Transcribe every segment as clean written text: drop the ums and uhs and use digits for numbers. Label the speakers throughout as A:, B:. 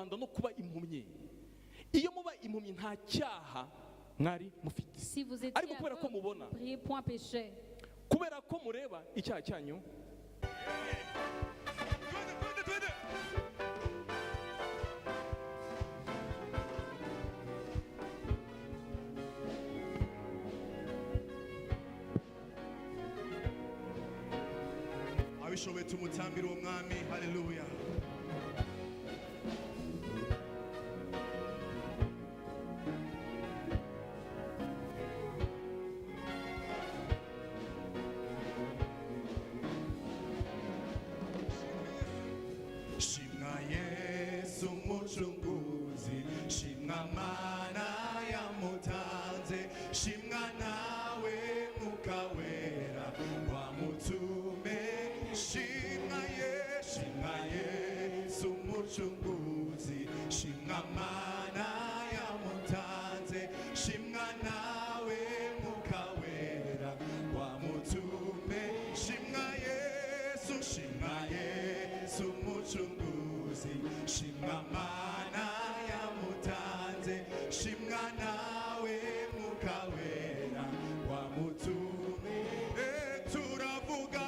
A: mukabanda no kuba impumyi. Iyo muba impumyi nta cyaha mwari mufite.
B: Si vous étiez
A: Ariko kubera ko mubona,
B: priez point péché.
A: kubera ko mureba icyaha cyanyu,
C: abishoboye tumutambire uwo mwami. Haleluya. Shimwa Yesu umucunguzi, shimwa Mana yamutanze, shimwa nawe Mwuka Wera wamutume. Shimwa Yesu umucunguzi, shimwa Mana yamutanze, shimwa nawe Mwuka Wera wamutume. Shimwa Yesu umucunguzi, shimwa Mana yamutanze, shimwa nawe Mwuka Wera wamutume. Turavuga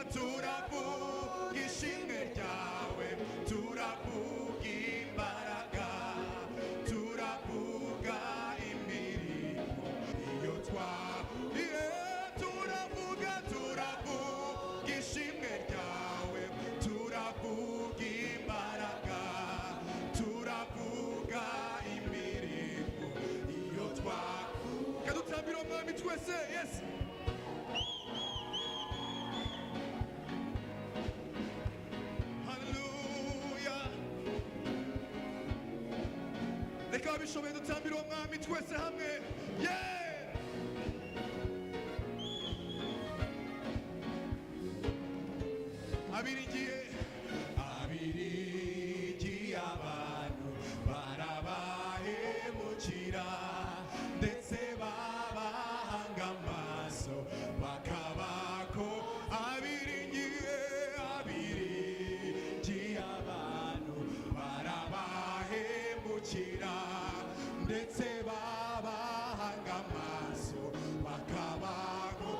C: ishimwe ryawe, turavuga imbaraga, turavuga imirimo iyo turavuga ishimwe ryawe, turavuga imbaraga, turavuga imirimo iyo kadutambira umwami twese. Yes. Reka abishoboye dutambire uwo mwami twese hamwe. Abiringiye abantu barabahemukira, ndetse babahanga amaso bakabako. Abiringiye abantu barabahemukira, ndetse babahanga amaso bakabako.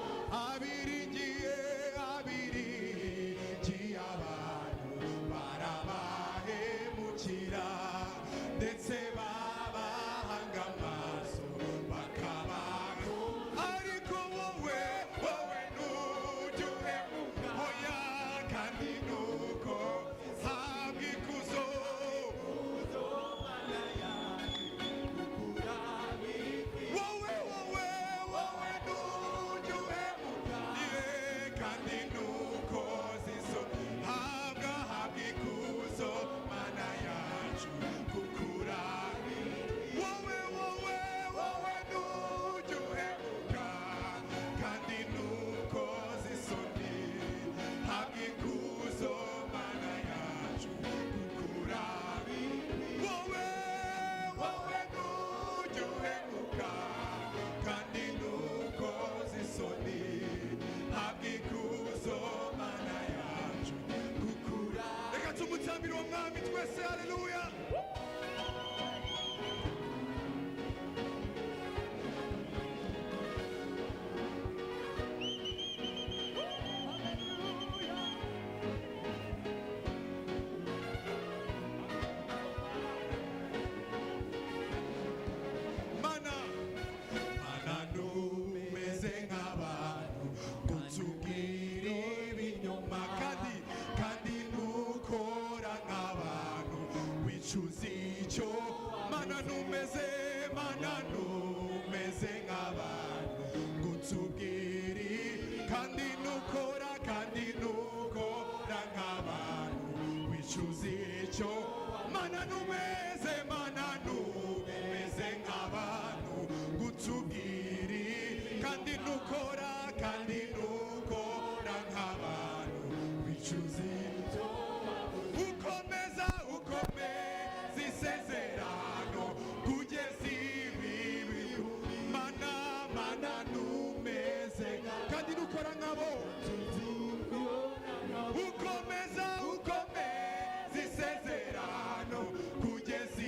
C: Abiringiye abantu barabahemukira, ndetse babahanga amaso bakabako. Ariko wowe ntujya uhemuka, oya kandi nuko habwa ikuzo. Wowe ntujya uhemuka, kandi nuko ziso habwa ikuzo Mana yacu kukurabi. Wowe ntujya uhemuka, kandi nuko zisoni habwa ikuzo Mana yacu kukurabi. Wowe ntujya uhemuka, kandi nuko zisoni habwa ikuzo Mana yacu kukurabi. Reka tumutambire uwo mwami twese. Haleluya. Mana numeze nk'abantu kutubwira ibinyoma, kandi nukora nk'abantu wicuza icyo. Mana numeze nk'abantu kutubwira, kandi nukora nk'abantu wicuza icyo. Mana numeze nk'abantu kutubwira, kandi nukora nk'abantu wicuza icyo. Ukomeza isezerano kugeza ibibi. Mana numeze, kandi nukora nk'abo. Ukomeza isezerano kugeza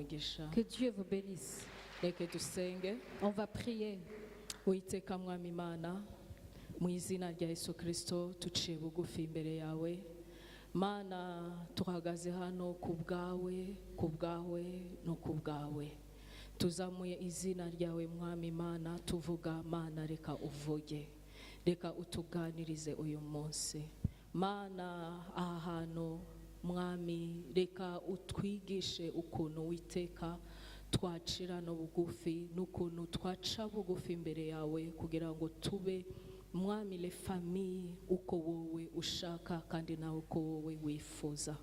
B: umugisha.
D: Que Dieu vous bénisse.
B: Reka dusenge.
D: On va prier.
B: Uwiteka mwami Imana, mu izina rya Yesu Kristo tuciye bugufi imbere yawe. Mana, tuhagaze hano ku bwawe no ku bwawe. Tuzamuye izina ryawe mwami Imana, tuvuga Mana reka uvuge. Reka utuganirize uyu munsi. Mana, aha hantu mwami reka utwigishe ukuntu witeka twacira no bugufi n'ukuntu twaca bugufi imbere yawe kugira ngo tube mwami le famille uko wowe ushaka kandi nawe uko wowe wifuza.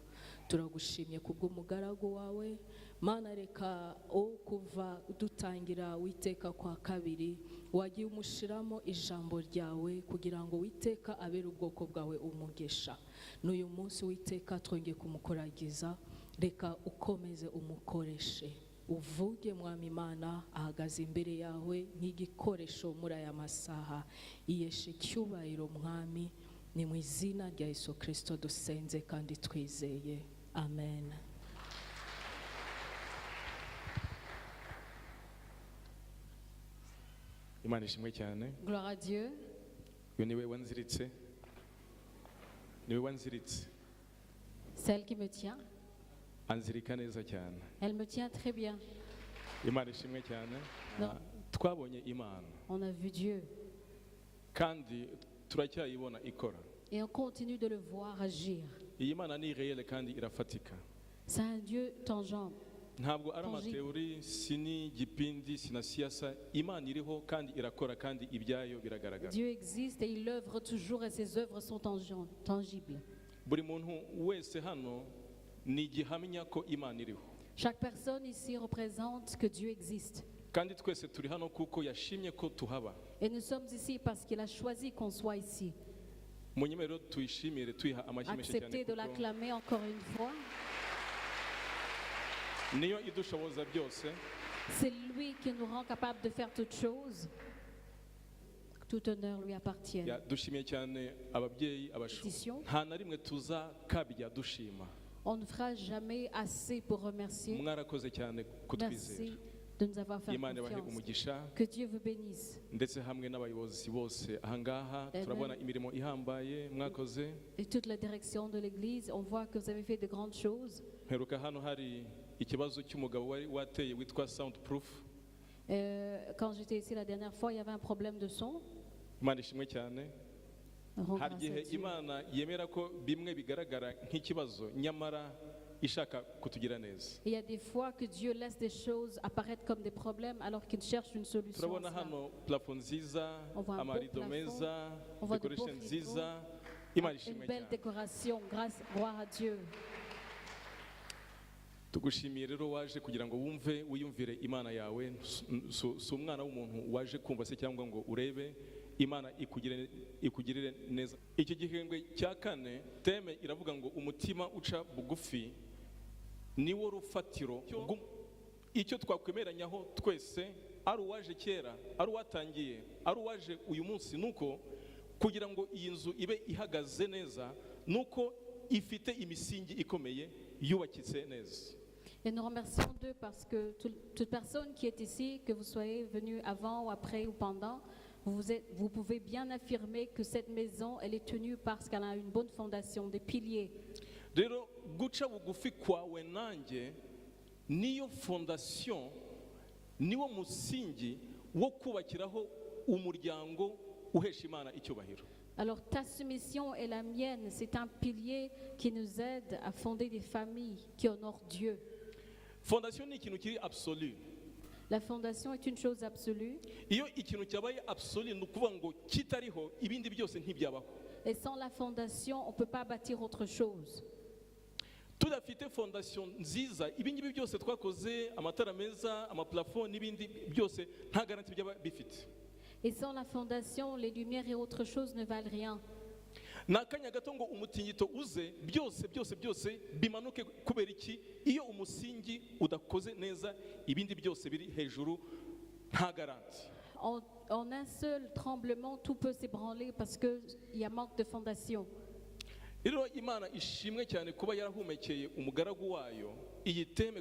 B: Turagushimye kubw'umugaragu wawe Mana, reka kuva dutangira witeka kwa kabiri wagiye umushiramo ijambo ryawe kugira ngo witeka abere ubwoko bwawe umugisha. N'uyu munsi witeka twongeye kumukuragiza, reka ukomeze umukoreshe. Uvuge mwami Imana ahagaze imbere yawe nk'igikoresho muri aya masaha. Iyeshe icyubahiro mwami, ni mu izina rya Yesu Kristo dusenze kandi twizeye. Amen.
A: Imana ishimwe cyane.
D: Gloire à Dieu.
A: Uyu niwe wanziritse. Niwe wanziritse.
D: Celle qui me tient.
A: Anzirika neza cyane.
D: Elle me tient très bien.
A: Imana ishimwe cyane.
D: Non.
A: Twabonye Imana.
D: On a vu Dieu.
A: Kandi turacyayibona ikora.
D: Et on continue de le voir agir.
A: Iyi Mana ni réelle kandi irafatika.
D: C'est un Dieu tangible.
A: Ntabwo ari amateori, sini gipindi, sina siasa. Imana iriho kandi irakora kandi ibyayo biragaragara.
D: Dieu existe et il œuvre toujours et ses œuvres sont tangibles.
A: Buri muntu wese hano ni gihamya ko Imana iriho.
D: Chaque personne ici représente que Dieu existe.
A: Kandi twese turi hano kuko yashimye ko tuhaba.
D: Et nous sommes ici parce qu'il a choisi qu'on soit ici.
A: Munyemerero tuyishimire tuyiha amashyi menshi cyane.
D: Acceptez de l'acclamer encore une fois.
A: Niyo idushoboza byose.
D: C'est lui qui nous rend capable de faire toutes choses. Tout honneur lui appartient.
A: Dushimiye cyane ababyeyi abashu. Nta na rimwe tuzakabya dushima.
D: On ne fera jamais assez pour remercier.
A: Mwarakoze cyane kutwizera.
D: Merci de nous avoir fait
A: Imana ibahe
D: confiance.
A: umugisha.
D: Que Dieu vous bénisse.
A: Ndetse hamwe n'abayobozi bose ahangaha turabona imirimo ihambaye mwakoze.
D: Et toute la direction de l'église, on voit que vous avez fait de grandes choses.
A: Mperuka hano hari ikibazo cy'umugabo wari wateye witwa Soundproof.
D: Quand j'étais ici la dernière fois, il y avait un problème de son.
A: Imana ishimwe cyane. Hari igihe Imana yemera ko bimwe bigaragara nk'ikibazo nyamara ishaka kutugira neza.
D: Il y a des fois que Dieu laisse des choses apparaître comme des problèmes alors qu'il cherche une solution.
A: Turabona hano plafond nziza, amarido meza, decoration nziza. Imana ishimwe cyane.
D: Une belle décoration, grâce, gloire à Dieu.
A: Tugushimiye rero waje kugira ngo wumve wiyumvire Imana yawe, so umwana w'umuntu waje kumva se cyangwa ngo urebe Imana ikugirire neza. Iki gihembwe cya kane teme iravuga ngo umutima uca bugufi niwo rufatiro. Icyo twakwemeranyaho twese ari uwaje kera, ari uwatangiye, ari uwaje uyu munsi, nuko kugira ngo iyi nzu ibe ihagaze neza, nuko ifite imisingi ikomeye yubakitse neza.
D: Et nous remercions Dieu parce que toute personne qui est ici, que vous soyez venu avant ou après ou pendant, vous pouvez bien affirmer que cette maison, elle est tenue parce qu'elle a une bonne fondation, des piliers.
A: Rero guca bugufi kwawe nanjye niyo fondation, niwo musingi wo kubakiraho umuryango uhesha Imana icyubahiro.
D: Alors ta soumission et la mienne, c'est un pilier qui nous aide à fonder des familles qui honorent Dieu.
A: Fondation ni ikintu kiri absolu.
D: La fondation est une chose absolue.
A: Iyo ikintu cyabaye absolu ni ukuvuga ngo kitariho ibindi byose ntibyabaho.
D: Et sans la fondation, on ne peut pas bâtir autre chose.
A: Tudafite fondation nziza, ibingibi byose twakoze, amatara meza, amaplafond n'ibindi byose nta garantie byaba bifite.
D: Et sans la fondation, les lumières et autre chose ne valent rien.
A: Nakanya gato ngo umutingito uze byose bimanuke kubera iki? Iyo umusingi udakoze neza ibindi byose biri hejuru nta garantie.
D: En un seul tremblement, tout peut s'ébranler parce qu'il y a manque de fondation.
A: Rero Imana ishimwe cyane kuba yarahumekeye umugaragu wayo iyi teme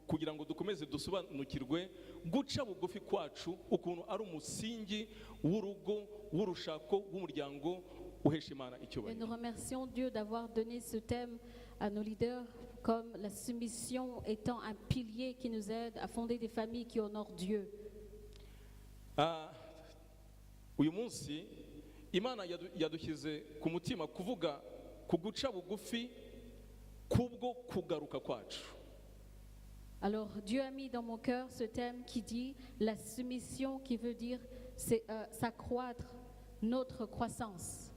A: kugira ngo dukomeze dusobanukirwe guca bugufi kwacu ukuntu ari umusingi w'urugo, w'urushako, w'umuryango uhesha Imana
D: Et
A: icyubahiro.
D: nous remercions Dieu d'avoir donné ce thème à nos leaders comme la soumission étant un pilier qui nous aide à fonder des familles qui honorent Dieu.
A: Uyu munsi Imana yadushyize ku mutima kuvuga ku guca bugufi kubwo kugaruka kwacu.
D: Alors Dieu a mis dans mon cœur ce thème qui dit la soumission, qui veut dire c'est s'accroître notre croissance.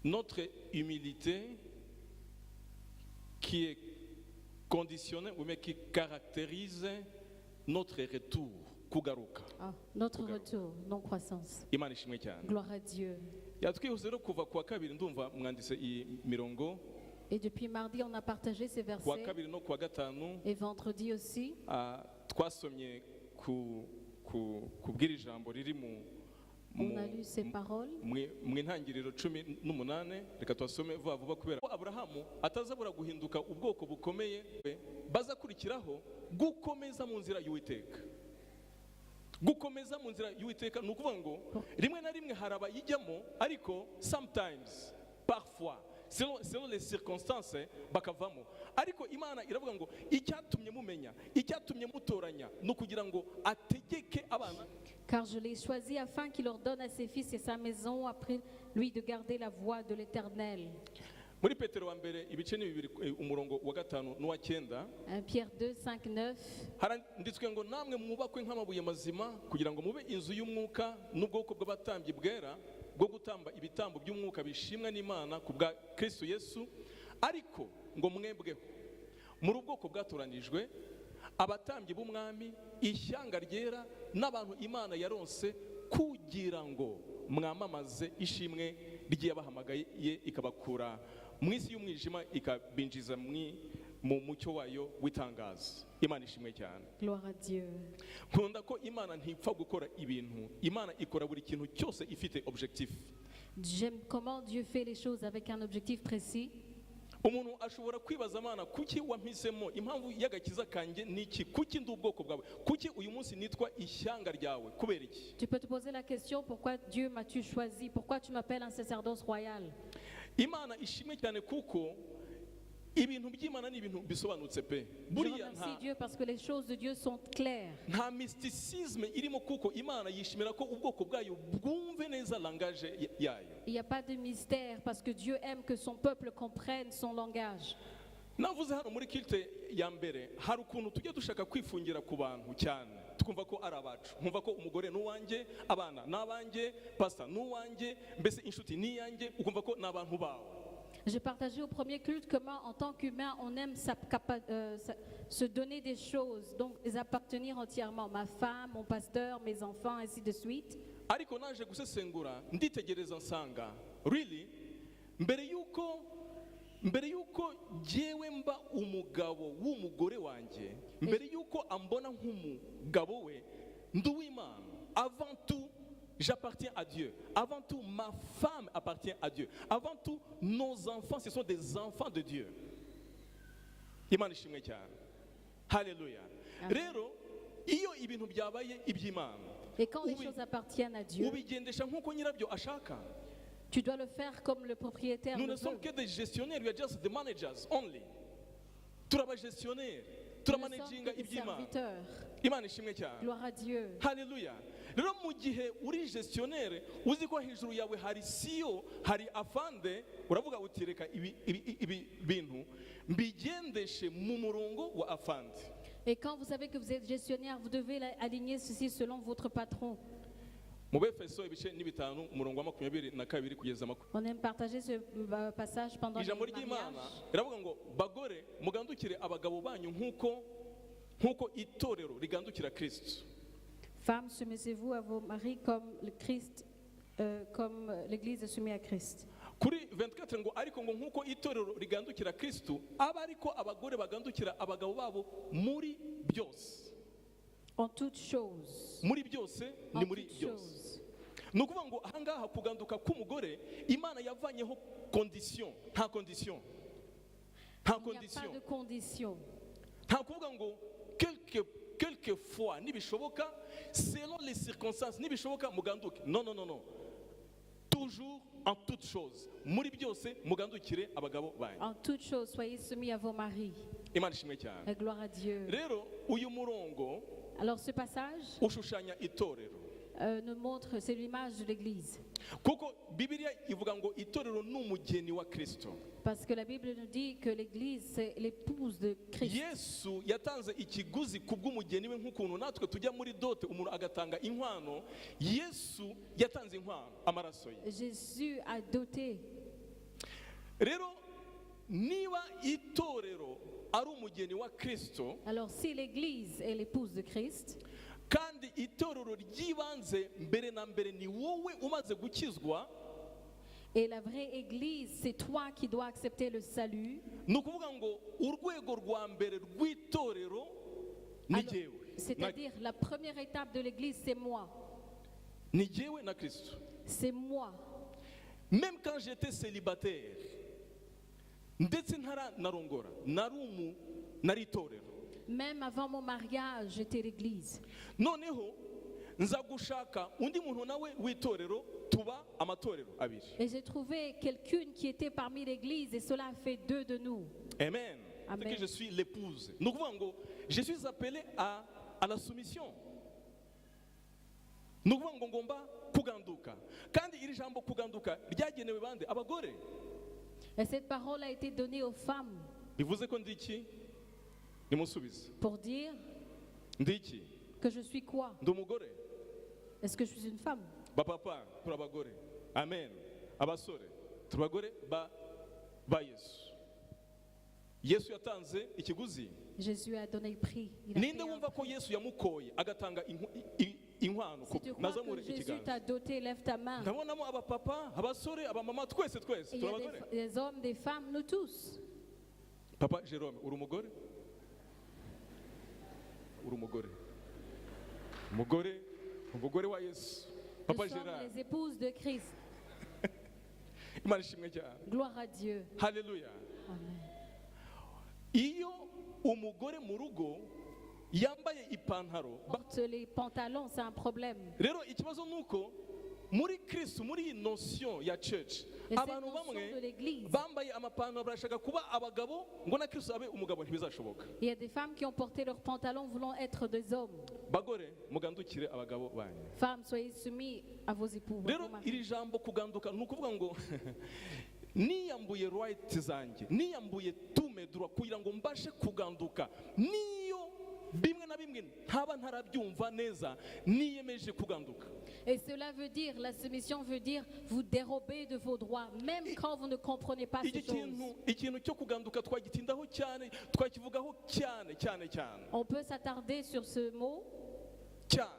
A: Notre humilité qui est conditionnée ou bien qui caractérise notre retour, kugaruka.
D: Notre retour, non croissance.
A: Imana ishimwe cyane.
D: Gloire à Dieu.
A: Yatwihuse rero kuva kuwa kabiri ndumva mwanditse iyi mirongo.
D: Et depuis mardi, on a partagé ces versets.
A: Kuwa kabiri no kuwa gatanu.
D: Et vendredi aussi.
A: Twasomye kubwira ijambo riri
D: on a lu ces paroles.
A: Mu intangiriro 18 reka twasome vuba vuba kubera ko Aburahamu atazabura guhinduka ubwoko bukomeye bazakurikiraho gukomeza mu nzira y'Uwiteka. Gukomeza mu nzira y'Uwiteka ni ukuvuga ngo rimwe na rimwe haraba yijyamo ariko sometimes parfois selon les circonstances bakavamo, ariko Imana iravuga ngo icyatumye mumenya, icyatumye mutoranya no kugira ngo ategeke abana.
D: Car je l'ai choisi afin qu'il ordonne à ses fils et sa maison après lui de garder la voie de l'Éternel.
A: Muri Petero wa mbere ibice ni bibiri umurongo wa 5 n'uwa 9.
D: 1 Pierre 2:5-9.
A: Haranditswe ngo namwe mwubakwe nk'amabuye mazima kugira ngo mube inzu y'umwuka n'ubwoko bw'abatambyi bwera bwo gutamba ibitambo by'umwuka bishimwa n'Imana ku bwa Kristo Yesu, ariko ngo mwebweho muri ubwoko bwatoranijwe abatambyi b'umwami, ishyanga ryera n'abantu Imana yaronse kugira ngo mwamamaze ishimwe ry'abahamagaye ikabakura mu isi y'umwijima ikabinjiza mu mucyo wayo w'itangazo. Imana ishimwe cyane.
D: Gloire à Dieu.
A: Nkunda ko Imana ntipfa gukora ibintu, Imana ikora buri kintu cyose ifite objectif.
D: J'aime comment Dieu fait les choses avec un objectif précis.
A: Umuntu ashobora kwibaza Mana kuki wampisemo, impamvu y'agakiza kanjye niki, kuki ndi ubwoko bwawe, kuki uyu munsi nitwa ishyanga ryawe, kubera iki?
D: Tu peux te poser la question, pourquoi Dieu m'as-tu choisi, pourquoi tu m'appelles un sacerdoce royal?
A: Imana ishimwe cyane kuko ibintu by'Imana ni ibintu bisobanutse pe.
D: Je remercie Dieu parce que les choses de Dieu sont claires.
A: Nta mysticisme irimo kuko Imana yishimira ko ubwoko bwayo bwumve neza langage yayo.
D: Il n'y a pas de mystère parce que Dieu aime que son peuple comprenne son langage.
A: Navuze hano muri kilte ya mbere hari ukuntu tujya dushaka kwifungira ku bantu cyane, tukumva ko ari abacu, nkumva ko umugore n'uwanjye, abana n'abanjye, pastor n'uwanjye, mbese inshuti n'iyanjye, ukumva ko n'abantu bawe.
D: J'ai partagé au premier culte comment en tant qu'humain on aime se donner des choses, donc les appartenir entièrement, ma femme, mon pasteur, mes enfants, ainsi de suite.
A: Ariko naje gusesengura nditegereza nsanga really mbere yuko jewe mba umugabo w'umugore wanjye, mbere yuko ambona nk'umugabo we nduw'Imana, avant tout j'appartiens à Dieu. Avant tout, ma femme appartient à Dieu. Avant tout, nos enfants, ce sont des enfants de Dieu. Imana ishimwe cyane. Hallelujah. Rero, iyo ibintu byabaye iby'Imana,
D: et quand les choses appartiennent à Dieu,
A: ubigendesha nk'uko nyirabyo ashaka.
D: Tu dois le faire comme le propriétaire
A: Nous
D: le
A: ne sommes
D: veut.
A: que des gestionnaires, we are just the managers only. Turabagestionnaire, turamanaginga iby'Imana. Imana ishimwe cyane.
D: Gloire à Dieu.
A: Hallelujah. Rero mu gihe uri gestionnaire uzi ko hejuru yawe hari CEO, hari afande, uravuga uti reka ibi bintu mbigendeshe mu murongo wa afande.
D: Et quand vous savez que vous êtes gestionnaire, vous devez aligner ceci selon votre patron.
A: Mu Befeso ibice ni 5 umurongo wa 22 kugeza 20.
D: On aime partager ce passage pendant les
A: Ijambo ry'Imana
D: mariages.
A: iravuga ngo bagore mugandukire abagabo banyu nkuko itorero rigandukira Kristo.
D: Femmes, soumettez-vous à vos maris comme le Christ, comme l'Église est soumise à Christ.
A: Kuri 24 ngo ariko ngo nkuko itorero rigandukira Kristo, aba ariko abagore bagandukira abagabo babo muri byose.
D: En toutes choses.
A: Muri byose ni muri byose. Nukuvuga ngo ahangaha kuganduka k'umugore Imana yavanyeho condition, nta condition. nta
D: Il n'y a pas
A: condition
D: de condition.
A: nta kuvuga ngo quelquefois nibishoboka selon les circonstances nibishoboka muganduke non non non non toujours en toutes choses muri byose mugandukire abagabo banyu
D: En toutes choses, soyez soumis à vos maris.
A: imana ishimwe cyane
D: La gloire à Dieu.
A: rero uyu murongo
D: Alors ce passage
A: ushushanya itorero
D: nous montre, c'est l'image de l'Église.
A: kuko bibiliya ivuga ngo itorero ni umugeni wa kristo
D: Parce que la Bible nous dit que l'Église, c'est l'épouse de Christ.
A: yesu yatanze ikiguzi ku bw'umugeni we nk'ukuntu natwe tujya muri dote umuntu agatanga inkwano yesu yatanze inkwano amaraso ye
D: Jésus a doté.
A: rero niba itorero ari umugeni wa kristo
D: Alors si l'Église est l'épouse de Christ,
A: kandi itorero ry'ibanze mbere na mbere ni wowe umaze gukizwa
D: et la vraie Église, c'est toi qui dois accepter le salut,
A: ni ukuvuga ngo urwego rwa mbere rw'itorero ni
D: alors,
A: jyewe
D: c'est-à-dire la première étape de l'Église, c'est moi.
A: ni jyewe na kristo
D: C'est moi.
A: même quand j'étais célibataire ndetse ntaranarongora nari itorero
D: Même avant mon mariage, j'étais l'Église.
A: noneho nza gushaka undi muntu nawe w'itorero tuba amatorero abiri
D: Et j'ai trouvé quelqu'une qui était parmi l'Église et cela a fait deux de nous.
A: amen
D: Amen.
A: c'est que je suis l'épouse ni ukuvuga ngo je suis appelé à la soumission ni ukuvuga ngo ngomba kuganduka kandi iri jambo kuganduka ryagenewe bande abagore
D: Et cette parole a été donnée aux femmes
A: bivuze ko ndi iki nimusubize
D: pour dire
A: ndi iki
D: que je suis quoi?
A: ndi umugore
D: Est-ce que je suis une femme?
A: bapapa turi abagore amen abasore turi abagore ba yesu yesu yatanze ikiguzi
D: Jésus a donné le prix. Il a
A: ninde
D: payé un
A: wumva ko
D: prix.
A: yesu yamukoye agatanga inkwano
D: Si tu crois
A: nazamure
D: que Jésus
A: ikiganza
D: t'a doté, lève ta main.
A: ndabonamo abapapa abasore abamama twese
D: Et il y
A: turi
D: a
A: abagore
D: des hommes, des femmes, nous tous.
A: papa Jerome uri umugore uri umugore wa yesu papa
D: Nous sommes
A: Gerard
D: les épouses de Christ.
A: imana ishimwe cyane
D: Gloire à Dieu.
A: haleluya
D: Amen.
A: iyo umugore mu rugo yambaye ipantaro
D: Porte les pantalons, c'est un problème.
A: rero ikibazo ni uko muri kristo muri iyi notion ya church
D: Et cette
A: abantu
D: notion
A: bamwe
D: de l'église,
A: bambaye amapantaro barashaka kuba abagabo ngo na kristo abe umugabo ntibizashoboka
D: il y a des femmes qui ont porté leurs pantalons voulant être des hommes.
A: bagore mugandukire abagabo banyu
D: Femmes, soyez soumis à vos époux. à
A: rero
D: vos maris.
A: iri jambo kuganduka ni ukuvuga ngo niyambuye right zanjye niyambuye tumedura kugira ngo mbashe kuganduka niyo bimwe na bimwe ntaba ntarabyumva neza niyemeje kuganduka
D: Et cela veut dire, la soumission veut dire, vous dérobez de vos droits, même quand vous ne comprenez pas ces
A: iki
D: choses.
A: ikintu cyo kuganduka twagitindaho cyane twakivugaho cyane cyane cyane
D: On peut s'attarder sur ce mot.
A: cyane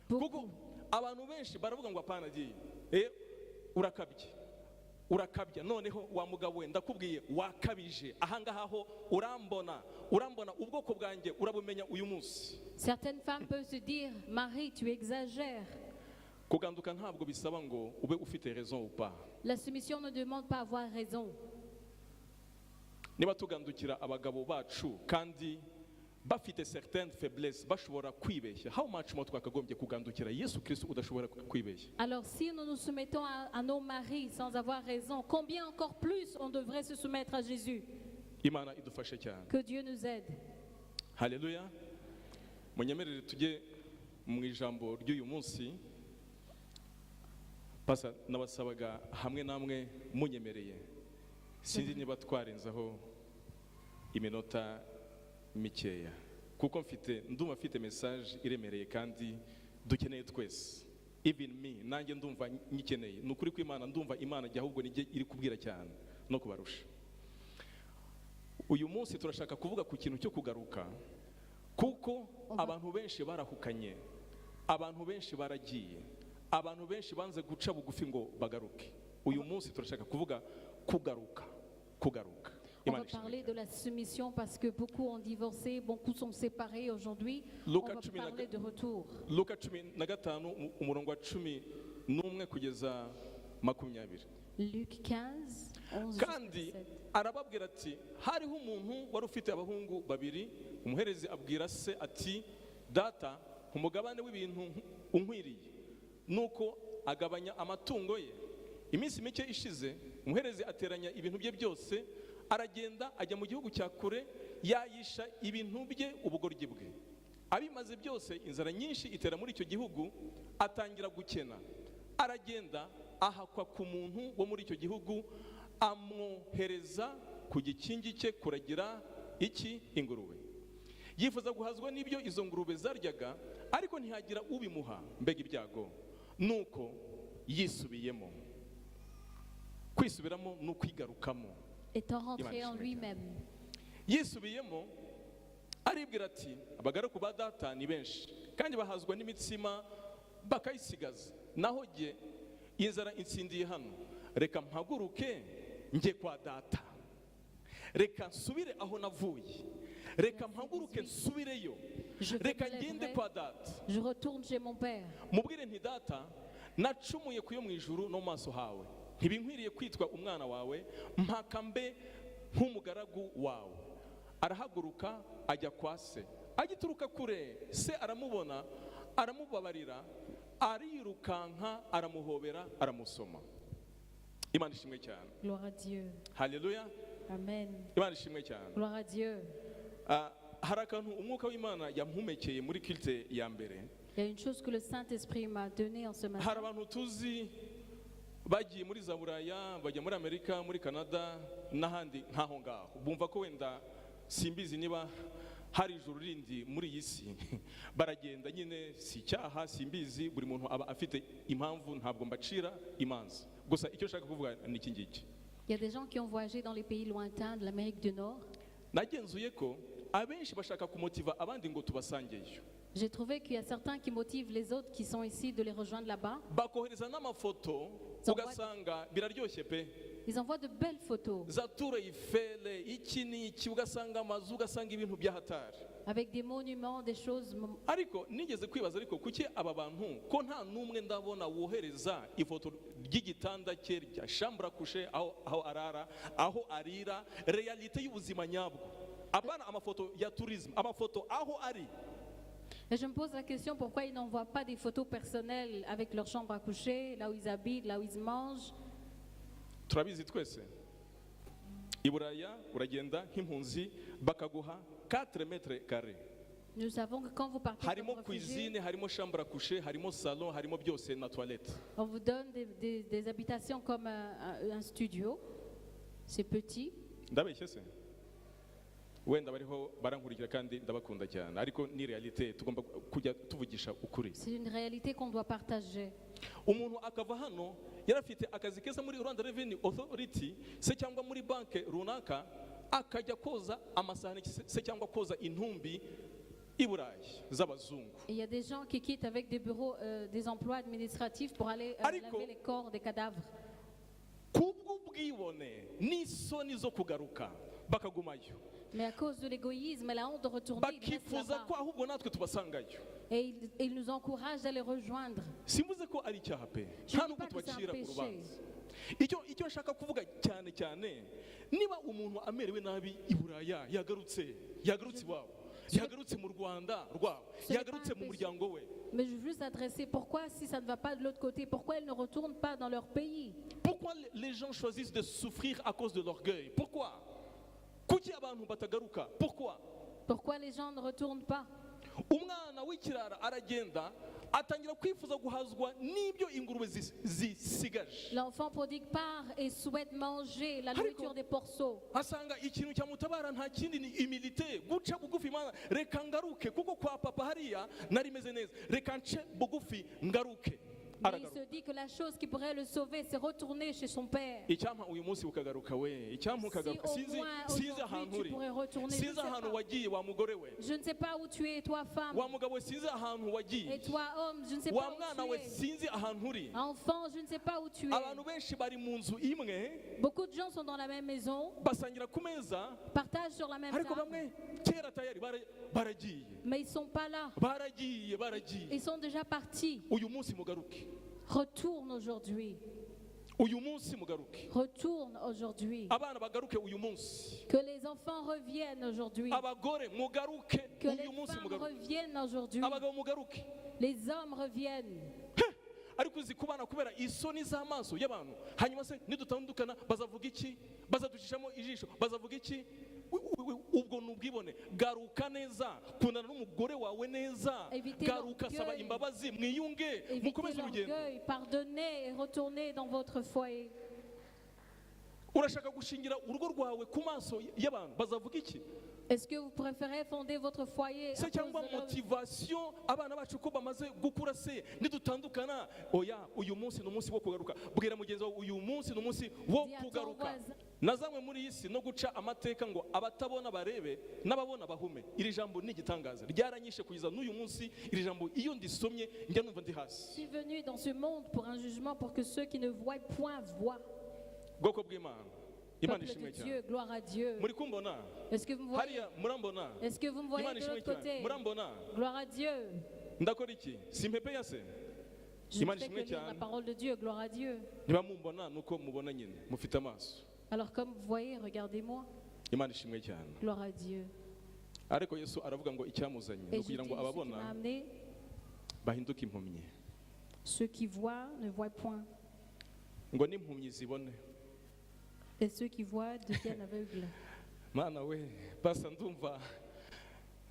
A: kuko
D: Beaucoup.
A: abantu benshi baravuga ngo apana agiye urakabya noneho wa mugabo we ndakubwiye wakabije ahangaha ho urambona ubwoko bwanjye urabumenya uyu munsi
D: Certaines femmes peuvent se dire, Marie, tu exagères.
A: kuganduka ntabwo bisaba ngo ube ufite raison ou pas
D: La soumission ne demande pas avoir raison.
A: niba tugandukira abagabo bacu kandi bafite certaines faiblesses bashobora kwibeshya how much more twakagombye kugandukira Yesu Kristo udashobora kwibeshya
D: Alors si nous nous soumettons à nos maris sans avoir raison, combien encore plus on devrait se soumettre à Jésus?
A: Imana idufashe cyane
D: Que Dieu nous aide.
A: haleluya munyemerere tujye mu ijambo ry'uyu munsi pasa nabasabaga hamwe namwe munyemereye sinzi niba twarenzaho iminota mikeya kuko ndumva mfite message iremereye kandi dukeneye twese even me nanjye ndumva nyikeneye ni ukuri kw'Imana ndumva Imana jya ahubwo nijye iri kubwira cyane no kubarusha uyu munsi turashaka kuvuga ku kintu cyo kugaruka kuko abantu benshi barahukanye abantu benshi baragiye abantu benshi banze guca bugufi ngo bagaruke uyu munsi turashaka kuvuga kugaruka
D: On va parler de la soumission parce que beaucoup ont divorcé, beaucoup sont séparés aujourd'hui. On
A: Luka
D: va
A: 10
D: parler de retour.
A: Luka 15 umurongo wa 11 kugeza 20.
D: Luc 15, 11
A: kandi
D: jusqu'à 17.
A: arababwira ati hariho umuntu wari ufite abahungu babiri, umuherezi abwira se ati data umugabane w'ibintu unkwiriye, nuko agabanya amatungo ye. Iminsi mike ishize umuherezi ateranya ibintu bye byose, aragenda ajya mu gihugu cya kure, yayisha ibintu bye ubugoryi bwe. Abimaze byose inzara nyinshi itera muri icyo gihugu, atangira gukena. Aragenda ahakwa ku muntu wo muri icyo gihugu, amwohereza ku gikingi cye kuragira ingurube. Yifuza guhazwa n'ibyo izo ngurube zaryaga, ariko ntihagira ubimuha. Mbega ibyago! Nuko yisubiyemo. Kwisubiramo ni ukwigarukamo.
D: Étant rentré en lui-même,
A: Yisubiyemo aribwira ati abagaragu ba data ni benshi kandi bahazwa n'imitsima bakayisigaza, naho jye inzara insindiye hano. Reka mpaguruke njye kwa data, reka nsubire aho navuye, reka mpaguruke nsubireyo, reka ngende kwa data.
D: je retourne chez mon père.
A: Mubwire nti data, nacumuye ku yo mu ijuru no mu maso hawe, ntibinkwiriye kwitwa umwana wawe, mpaka mbe nk'umugaragu wawe. Arahaguruka ajya kwa se. Agituruka kure, se aramubona, aramubabarira, arirukanka, aramuhobera, aramusoma. Imana ishimwe cyane.
D: Gloire à Dieu.
A: Haleluya.
D: Amen.
A: Imana ishimwe cyane.
D: Gloire à Dieu.
A: Hari akantu umwuka w'Imana yampumekeye muri kilte ya mbere.
D: Il y a une chose que le Saint-Esprit m'a donnée en ce
A: Hari
D: matin.
A: abantu tuzi bagiye muri za Buraya, bajya muri Amerika, muri Canada n'ahandi nk'aho ngaho, bumva ko wenda simbizi niba hari ijuru rindi muri iyi si. Baragenda nyine, si icyaha, simbizi, buri muntu aba afite impamvu, ntabwo mbacira imanza. Gusa icyo nshaka kuvuga ni iki ngiki.
D: Il y a des gens qui ont voyagé dans les pays lointains de l'Amérique du Nord.
A: Nagenzuye ko abenshi bashaka kumotiva abandi ngo tubasangeyo.
D: J'ai trouvé qu'il y a certains qui motivent les autres qui sont ici de les rejoindre là-bas.
A: Bakohereza n'amafoto, ugasanga biraryoshye pe.
D: Ils envoient de belles photos
A: Za Tour Eiffel, iki n'iki, ugasanga amazu, ugasanga ibintu byahatari.
D: avec des monuments, des choses.
A: Ariko nigeze kwibaza, ariko kuki aba bantu ko nta n'umwe ndabona wohereza ifoto ry'igitanda cye, rya chambre à coucher, aho arara, aho arira, realite y'ubuzima nyabwo. Abana amafoto ya tourisme, amafoto aho ari.
D: Et je me pose la question pourquoi ils n'envoient pas des photos personnelles avec leur chambre à coucher, là où ils habitent, là où ils mangent.
A: Turabizi twese. I Buraya uragenda nk'impunzi bakaguha 4 mètres carrés.
D: Nous savons que quand vous partez
A: Harimo
D: comme réfugié,
A: cuisine, harimo chambre à coucher, harimo salon, harimo byose na toilette.
D: on vous donne des habitations comme un studio. C'est petit.
A: Ndabeshye se? Wenda bariho barankurikira kandi ndabakunda cyane, ariko ni realite tugomba kujya tuvugisha ukuri.
D: C'est une réalité qu'on doit partager.
A: Umuntu akava hano yarafite akazi keza muri Rwanda Revenue Authority se cyangwa muri banke runaka, akajya koza amasahani se cyangwa koza intumbi i Burayi z'abazungu.
D: Et il y a des gens qui quittent avec des bureaux, des emplois administratifs pour aller
A: Ariko,
D: laver les corps des cadavres.
A: Kubw'ubwibone n'isoni zo kugaruka bakagumayo.
D: Mais à cause de l'égoïsme et la honte de retourner, ils restent
A: Bakifuza
D: là-bas.
A: ko ahubwo natwe tubasangayo.
D: Et ils nous encouragent à les rejoindre.
A: Simvuze ko ari icyaha pe,
D: Je
A: nta
D: dis
A: nubwo
D: pas que c'est un
A: tubacira
D: péché.
A: urubanza. Icyo nshaka kuvuga cyane cyane, niba umuntu amerewe nabi i Buraya, yagarutse iwabo, yagarutse mu Rwanda rwabo, yagarutse mu muryango we.
D: Mais je veux juste adresser pourquoi, si ça ne va pas de l'autre côté, pourquoi ils ne retournent pas dans leur pays?
A: Pourquoi les gens choisissent de souffrir à cause de l'orgueil? Pourquoi? Kuki abantu batagaruka? Pourquoi?
D: Pourquoi les gens ne retournent pas?
A: Umwana w'ikirara aragenda atangira kwifuza guhazwa n'ibyo ingurube zisigaje.
D: L'enfant prodigue part et souhaite manger la nourriture des porceaux.
A: Asanga ikintu cyamutabara nta kindi ni humilité, guca bugufi. Imana, reka ngaruke kuko kwa papa hariya nari meze neza, reka nce bugufi ngaruke.
D: Mais il se dit que la chose qui pourrait le sauver, c'est retourner chez son père.
A: Icyampa uyu munsi ukagaruka we, icyampa ukagaruka.
D: Si au moins aujourd'hui tu pourrais retourner, je ne
A: sinzi
D: sais
A: ahantu
D: pas.
A: wagiye wa mugore we,
D: Je ne sais pas où tu es, toi femme.
A: wa mugabo we, sinzi ahantu wagiye,
D: Et toi homme, je ne sais
A: wa
D: pas
A: mwana
D: où
A: we,
D: tu es.
A: sinzi ahantu uri.
D: Enfant, je ne sais pas où tu es.
A: Abantu benshi bari mu nzu imwe,
D: Beaucoup de gens sont dans la même maison,
A: basangira ku meza,
D: partagent sur la même
A: ariko
D: table,
A: bamwe kera tayari baragiye,
D: mais ils ne sont pas là.
A: baragiye.
D: Ils sont déjà partis.
A: Uyu munsi mugaruke.
D: Retourne aujourd'hui.
A: uyu munsi mugaruke,
D: retourne aujourd'hui.
A: abana bagaruke uyu munsi,
D: Que les enfants reviennent aujourd'hui.
A: abagore mugaruke
D: Que les
A: uyu munsi
D: femmes
A: mugaruke,
D: reviennent aujourd'hui.
A: abagabo mugaruke.
D: Les hommes reviennent.
A: ariko uzi kubana kubera isoni z'amaso y'abantu, hanyuma se nidutandukana bazavuga iki, bazaducishamo ijisho bazavuga iki? Ubwo ni ubwibone. Garuka neza, kundana n'umugore wawe neza,
D: Évitez
A: garuka, saba
D: l'orgueil.
A: imbabazi, mwiyunge,
D: Évitez
A: mukomeze urugendo.
D: l'orgueil, pardonnez et retournez dans votre foyer.
A: Urashaka gushingira urugo rwawe ku maso y'abantu, bazavuga iki?
D: Est-ce que vous préférez fonder votre foyer
A: Se
D: à
A: cyangwa
D: cause de leur-
A: motivation abana bacu ko bamaze gukura se nidutandukana, oya uyu munsi ni umunsi wo kugaruka. Bwira mugenzi wawe uyu munsi ni umunsi wo
D: Dis à ton
A: kugaruka.
D: voisin.
A: Nazamwe muri iyi si no guca amateka ngo abatabona barebe n'ababona bahume. Iri jambo ni igitangaza, ryaranyishe kugeza n'uyu munsi. Iri jambo iyo ndisomye njya numva ndi
D: Je
A: hasi.
D: suis venu dans ce monde pour un jugement, pour que ceux qui ne voient point voient.
A: Bwoko bw'Imana, Imana
D: Peuple de
A: ishimwe
D: Dieu,
A: cyane.
D: gloire à Dieu.
A: Muri kumbona
D: Est-ce que vous me voyez?
A: hariya, murambona?
D: Est-ce que vous me voyez
A: Imana
D: de
A: ishimwe
D: l'autre
A: cyane.
D: côté?
A: Murambona?
D: Gloire à Dieu.
A: Ndakora iki? Simpepe ya se?
D: Je
A: Imana
D: ne fais que
A: ishimwe
D: lire la
A: cyane.
D: parole de Dieu, gloire à Dieu.
A: Niba mumbona nuko mubona nyine, mufite amaso.
D: Alors comme vous voyez, regardez-moi,
A: Imana ishimwe cyane.
D: gloire à Dieu.
A: Ariko Yesu aravuga ngo icyamuzanye ni
D: Et je
A: ukugira
D: dis,
A: ngo
D: ce qui
A: ababona
D: m'a amené,
A: bahinduke impumyi,
D: ceux qui voient ne voient point,
A: ngo n'impumyi zibone.
D: et ceux qui voient deviennent aveugles.
A: Mana we, basa ndumva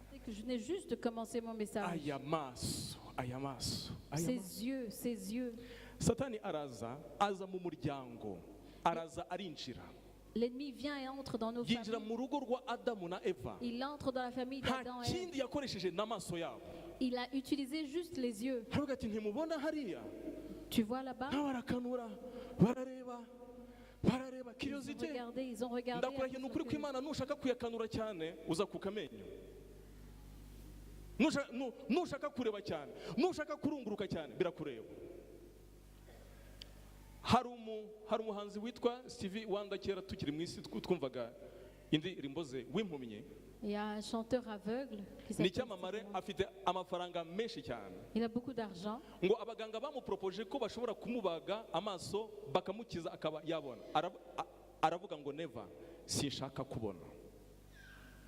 D: C'est que je venais juste de commencer mon message.
A: aya maso, aya maso, aya maso.
D: Ses yeux, ses yeux.
A: Satani aza mu muryango, araza arinjira,
D: L'ennemi vient et entre dans nos
A: yinjira
D: familles.
A: mu rugo rwa Adamu na Eva.
D: Il entre dans la famille
A: Nta
D: d'Adam et Ève.
A: kindi yakoresheje n'amaso yabo.
D: Il a utilisé juste les yeux.
A: Aravuga ati ntimubona hariya,
D: Tu vois là-bas?
A: barakanura, barareba, barareba,
D: Ils ont
A: curiosité.
D: regardé, ils ont regardé.
A: Ndakurahiye
D: avec
A: ni ukuri
D: surprise.
A: kw'Imana, nushaka kuyakanura cyane uza kuka amenyo. Nushaka kureba cyane, nushaka kurunguruka cyane birakureba. Hari umuhanzi witwa Stevie Wonder, kera tukiri mu isi twumvaga indirimbo ze, w'impumyi.
D: Il y a un chanteur aveugle qui
A: Ni
D: s'appelle
A: icyamamare,
D: Stevie Wonder.
A: afite amafaranga menshi cyane.
D: Il a beaucoup d'argent.
A: Ngo abaganga bamupropoje ko bashobora kumubaga amaso bakamukiza akaba yabona. Aravuga ngo never, sinshaka kubona.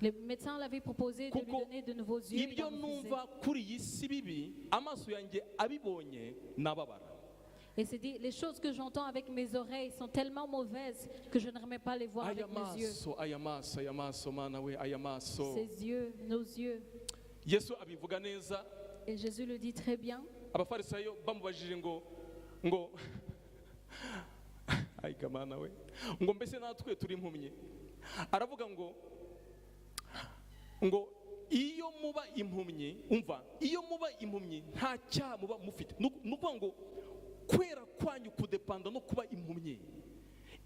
D: Le médecin l'avait proposé de lui
A: Kuko
D: donner de nouveaux yeux. Il
A: ibyo
D: a refusé.
A: numva kuri iyi si bibi, amaso yanjye abibonye nababara.
D: Et c'est dit, les choses que j'entends avec mes oreilles sont tellement mauvaises que je ne remets pas les voir
A: Aya
D: avec mes yeux.
A: maso, aya maso, aya maso, mana we, aya maso.
D: Ses yeux, nos yeux.
A: Yesu abivuga neza.
D: Et Jésus le dit très bien.
A: Abafarisayo bamubajije ngo ayika mana we, ngo mbese natwe turi impumyi. Aravuga ngo iyo muba impumyi, umva, iyo muba impumyi nta cyaha muba mufite. Nukuvuga ngo kwera kwanyu kudepanda no kuba impumyi.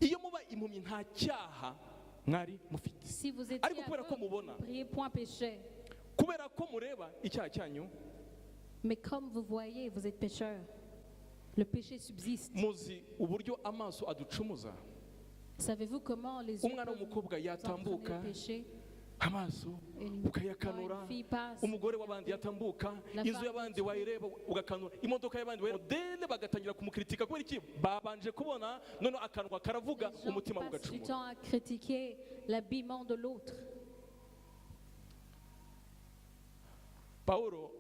A: Iyo muba impumyi nta cyaha mwari mufite.
D: Si vous étiez
A: Ariko kubera ko
D: aveugle,
A: mubona,
D: vous n'auriez point péché.
A: kubera ko mureba, icyaha cyanyu
D: Mais comme vous voyez, vous êtes pécheur. Le péché subsiste.
A: muzi uburyo amaso aducumuza.
D: Savez-vous comment les yeux
A: Umwana
D: peuvent
A: w'umukobwa
D: nous entraîner
A: yatambuka,
D: au péché?
A: amaso
D: Quand
A: ukayakanura,
D: une fille passe,
A: umugore w'abandi yatambuka,
D: La
A: inzu
D: femme
A: y'abandi wayireba ugakanura, imodoka y'abandi wayireba, modele bagatangira kumukritika kubera iki? Babanje kubona, none akanwa karavuga,
D: les gens
A: umutima
D: passent du
A: ugacumura.
D: temps à critiquer l'habillement de l'autre.
A: Pawulo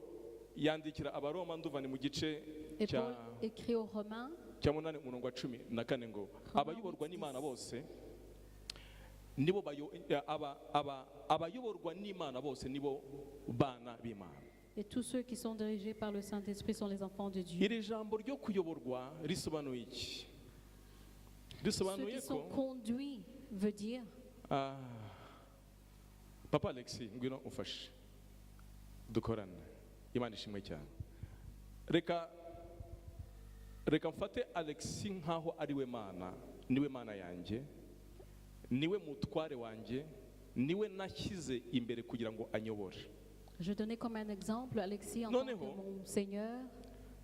A: yandikira abaroma, nduva ni mu gice
D: Et Paul écrit aux Romains,
A: cya 8:14 ngo abayoborwa n'Imana bose nibo abayoborwa n'Imana bose nibo bana b'Imana.
D: et tous ceux qui sont dirigés par le Saint-Esprit sont les enfants de Dieu.
A: Iri jambo ryo kuyoborwa risobanuye iki?
D: Ceux
A: Risobanuye
D: qui sont
A: ko
D: conduits veut dire,
A: Papa Alexis, ngwino umfashe dukorane. Imana ishimwe cyane. Reka mfate Alexis nkaho ari we Mana, niwe Mana yanjye, niwe mutware wanjye, niwe nashyize imbere kugira ngo anyobore.
D: je donnais comme un exemple Alexis en tant que
A: Noneho,
D: mon Seigneur.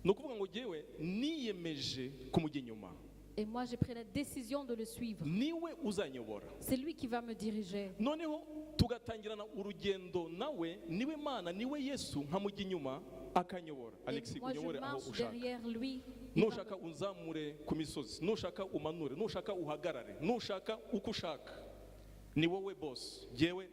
A: ni ukuvuga ngo jyewe niyemeje kumujya inyuma.
D: Et moi, j'ai pris la décision de le suivre.
A: niwe uzanyobora.
D: C'est lui qui va me diriger.
A: Noneho tugatangirana urugendo nawe, niwe Mana, niwe Yesu, nkamujya inyuma akanyobora.
D: Et
A: Alexis,
D: moi, je
A: unyobore aho
D: marche
A: ushaka.
D: derrière lui. Il va
A: Nushaka unzamure ku misozi, nushaka umanure, nushaka uhagarare, nushaka uko ushaka. Ni wowe boss, jewe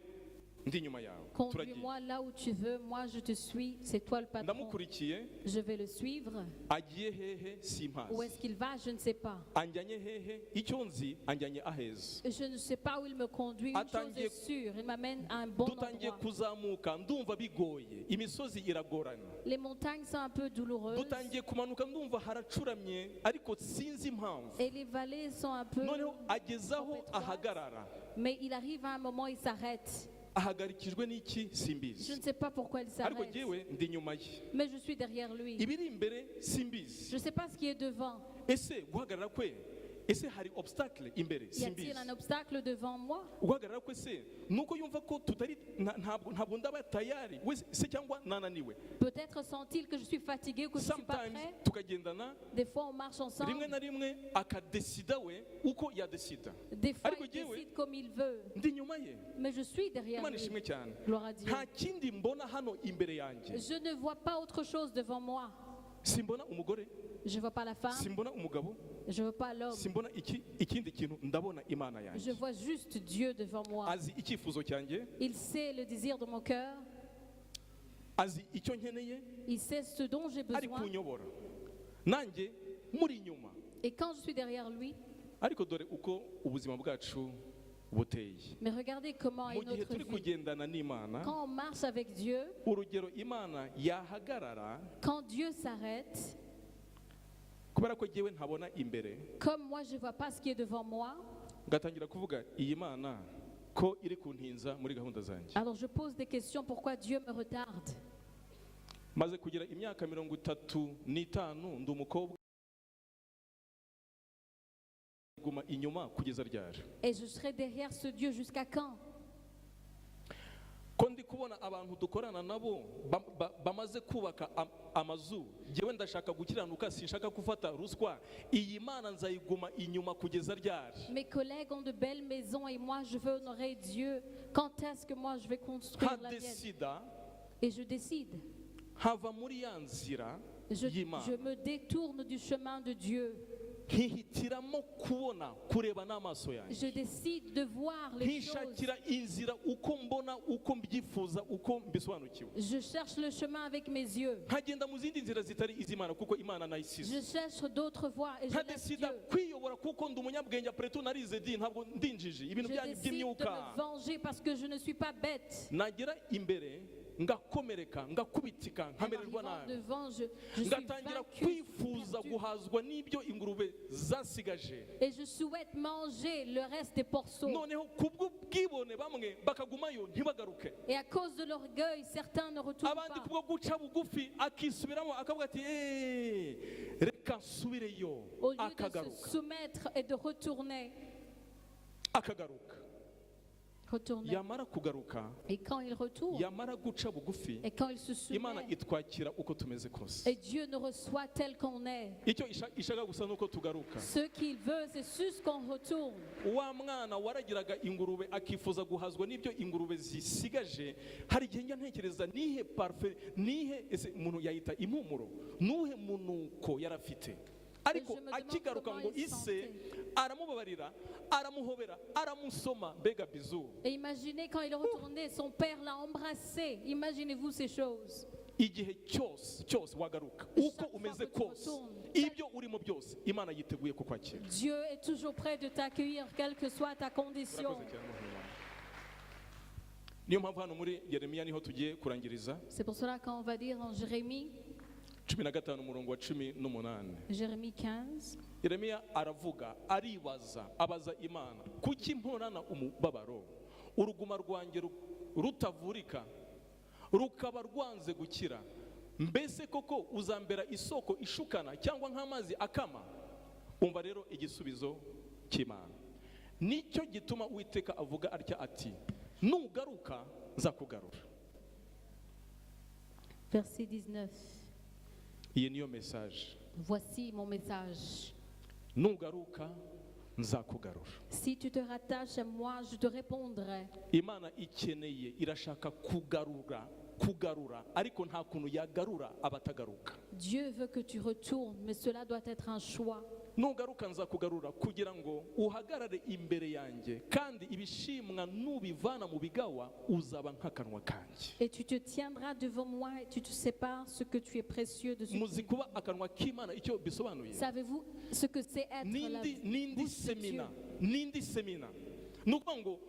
A: ndi inyuma yawe. Turagiye.
D: Conduis-moi là où tu veux, moi je te suis, c'est toi le patron.
A: Ndamukurikiye,
D: Je vais le suivre.
A: agiye hehe simpazi.
D: Où est-ce qu'il va? Je ne sais pas.
A: Anjyanye hehe, icyo nzi anjyanye aheza.
D: Je ne sais pas où il me conduit. Une chose
A: Atangiye-
D: est sûre, il m'amène à un bon
A: Dutangiye
D: endroit.
A: kuzamuka ndumva bigoye, imisozi iragorana.
D: Les montagnes sont un peu douloureuses
A: Dutangiye kumanuka ndumva haracuramye, ariko sinzi impamvu.
D: et les vallées sont un peu...
A: Noneho agezaho ahagarara.
D: Mais il arrive à un moment, il s'arrête.
A: Ahagarikijwe n'iki
D: Je
A: simbizi.
D: ne sais pas pourquoi il
A: Ariko
D: s'arrête.
A: jewe ndi inyuma ye.
D: Mais je suis derrière lui.
A: Ibiri imbere simbizi.
D: Je ne sais pas ce qui est devant.
A: Ese guhagarara kwe, ese hari obstacle imbere
D: Y a-t-il
A: simbizi.
D: un obstacle devant moi?
A: Guhagarara kwe se nuko yumva ko tutari ntabwo ndaba tayari we se cyangwa nananiwe.
D: Peut-être sent-il que je suis fatigué, que je ne suis pas
A: Sometimes
D: prêt.
A: tukagendana,
D: Des fois, on marche ensemble.
A: rimwe na rimwe akadesida we uko yadesida.
D: Des fois,
A: Ariko
D: il
A: jewe
D: décide comme il veut.
A: ndi inyuma ye.
D: Mais je suis derrière
A: Imana
D: lui.
A: ishimwe cyane.
D: Gloire à Dieu.
A: Nta kindi mbona hano imbere yanjye.
D: Je ne vois pas autre chose devant moi.
A: Simbona umugore,
D: Je ne vois pas la femme.
A: simbona umugabo,
D: Je ne vois pas l'homme.
A: simbona ikindi kintu, ndabona Imana
D: Je
A: yanjye.
D: vois juste Dieu devant moi.
A: Azi icyifuzo cyanjye,
D: Il sait le désir de mon cœur.
A: azi icyo nkeneye,
D: Il sait ce dont j'ai
A: ari
D: besoin.
A: kunyobora. Nanjye muri inyuma.
D: Et quand je suis derrière lui,
A: Ariko dore uko ubuzima bwacu buteye.
D: mais regardez comment
A: Mu
D: est
A: gihe
D: notre
A: turi
D: vie.
A: kugendana n'Imana,
D: Quand on marche avec Dieu,
A: urugero Imana yahagarara,
D: quand Dieu s'arrête,
A: kubera ko jyewe ntabona imbere,
D: comme moi je ne vois pas ce qui est devant moi,
A: ngatangira kuvuga iyi Mana ko iri kuntinza muri gahunda zanjye.
D: alors je pose des questions. Pourquoi Dieu me retarde?
A: Maze kugira imyaka 35 ndi umukobwa guma inyuma kugeza ryari.
D: Et je serai derrière ce Dieu jusqu'à quand?
A: Ko ndi kubona abantu dukorana nabo bamaze kubaka amazu, jyewe ndashaka gukiranuka, sinshaka gufata ruswa, iyi Mana nzayiguma inyuma kugeza ryari.
D: Mes collègues ont de belles maisons et moi je veux honorer Dieu. Quand est-ce que moi je vais construire la mienne?
A: Hadesida
D: Et je décide.
A: hava muri ya nzira
D: Je
A: y'Imana,
D: me détourne du chemin de Dieu.
A: nkihitiramo kubona kureba n'amaso yanjye,
D: Je décide de voir les choses.
A: nkishakira inzira uko mbona, uko mbyifuza, uko mbisobanukiwe.
D: Je cherche le chemin avec mes yeux.
A: nkagenda mu zindi nzira zitari iz'Imana kuko Imana nayisize.
D: Je cherche d'autres voies et je laisse
A: nkadesida
D: Dieu.
A: kwiyobora kuko ndi umunyabwenge, apreto narize di, ntabwo ndinjije ibintu
D: Je
A: byanyu
D: décide de
A: by'imyuka.
D: me venger parce que je ne suis pas bête.
A: nagera imbere ngakomereka, ngakubitika,
D: En
A: nkamererwa
D: arrivant
A: nabi,
D: devant, je suis
A: ngatangira
D: vaincu,
A: kwifuza
D: perdu.
A: guhazwa n'ibyo ingurube zasigaje.
D: Et je souhaite manger le reste des porceaux.
A: Noneho kubw'ubwibone bamwe bakagumayo ntibagaruke,
D: Et à cause de l'orgueil, certains ne retournent
A: abandi
D: pas.
A: kubwo guca bugufi akisubiramo akavuga ati reka nsubireyo,
D: Au lieu de se
A: akagaruka,
D: soumettre et de retourner. Retourner.
A: yamara kugaruka,
D: Et quand il retourne,
A: yamara guca bugufi,
D: et quand il se
A: Imana
D: soumet,
A: itwakira uko tumeze kose.
D: et Dieu nous reçoit tel qu'on est.
A: Icyo ishaka gusa nuko tugaruka.
D: Ce qu'il veut, c'est juste qu'on retourne.
A: Wa mwana waragiraga ingurube akifuza guhazwa n'ibyo ingurube zisigaje, hari igihe njya ntekereza nihe parfait, nihe ese umuntu yayita impumuro, nuhe munuko yarafite. Ariko
D: Je me demande
A: akigaruka
D: comment
A: ngo
D: il
A: ise
D: sentait.
A: aramubabarira, aramuhobera, aramusoma, mbega bizu.
D: Et imaginez quand il est retourné, son père l'a embrassé. Imaginez-vous ces choses.
A: Igihe cyose wagaruka uko umeze kose, ibyo urimo byose Imana yiteguye kukwakira.
D: Dieu est toujours prêt de t'accueillir, quelle que soit ta condition.
A: Urakoze cyane Muhimana. Niyo mpamvu hano muri Yeremiya niho tugiye kurangiriza.
D: C'est pour cela qu'on va dire en Jérémie
A: 15 umurongo wa 18.
D: Jérémie 15,
A: Yeremiya aravuga, aribaza, abaza Imana, kuki mporana umubabaro, uruguma rwanjye rutavurika, rukaba rwanze gukira? Mbese koko uzambera isoko ishukana cyangwa nk'amazi akama? Umva rero igisubizo cy'Imana. Nicyo gituma Uwiteka avuga atya ati, nugaruka nzakugarura.
D: verset 19.
A: Iyi niyo message.
D: Voici mon message.
A: nugaruka nzakugarura.
D: Si tu te rattaches à moi, je te répondrai.
A: Imana ikeneye irashaka kugarura ariko nta kuntu yagarura abatagaruka.
D: Dieu veut que tu retournes, mais cela doit être un choix.
A: Nugaruka nzakugarura kugira ngo uhagarare imbere yanjye kandi ibishimwa nubivana mu bigawa uzaba nk'akanwa kanjye.
D: Et tu te tiendras devant moi et tu te sépares ce que tu es précieux de ce
A: muzi kuba akanwa k'Imana icyo bisobanuye?
D: Savez-vous ce que c'est être la
A: Nindi
D: bouche de Dieu?
A: semina nuko ngo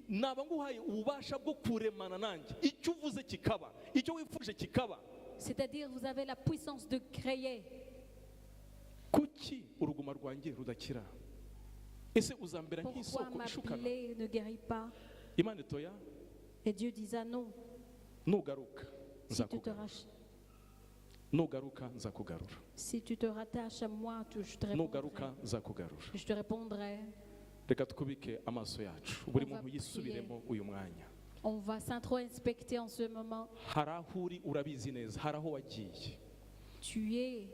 A: naba nguhaye ububasha bwo kuremana nanjye, icyo uvuze kikaba, icyo wifuje kikaba.
D: C'est-à-dire vous avez la puissance de créer.
A: Kuki uruguma rwanjye rudakira? Ese uzambera
D: Pourquoi
A: nk'isoko
D: ma
A: ishukana?
D: plaie ne guérit pas?
A: Imana itoya
D: Et Dieu disait non.
A: nugaruka
D: Si tu te
A: nzakugarura.
D: rach-
A: Nugaruka nzakugarura.
D: Si tu te rattaches à moi, je te
A: Nugaruka
D: répondrai.
A: nzakugarura.
D: Je te répondrai.
A: Reka twubike amaso yacu, buri muntu yisubiremo uyu mwanya.
D: On va s'intro-inspecter en ce moment.
A: Hari aho uri urabizi neza, hari aho wagiye.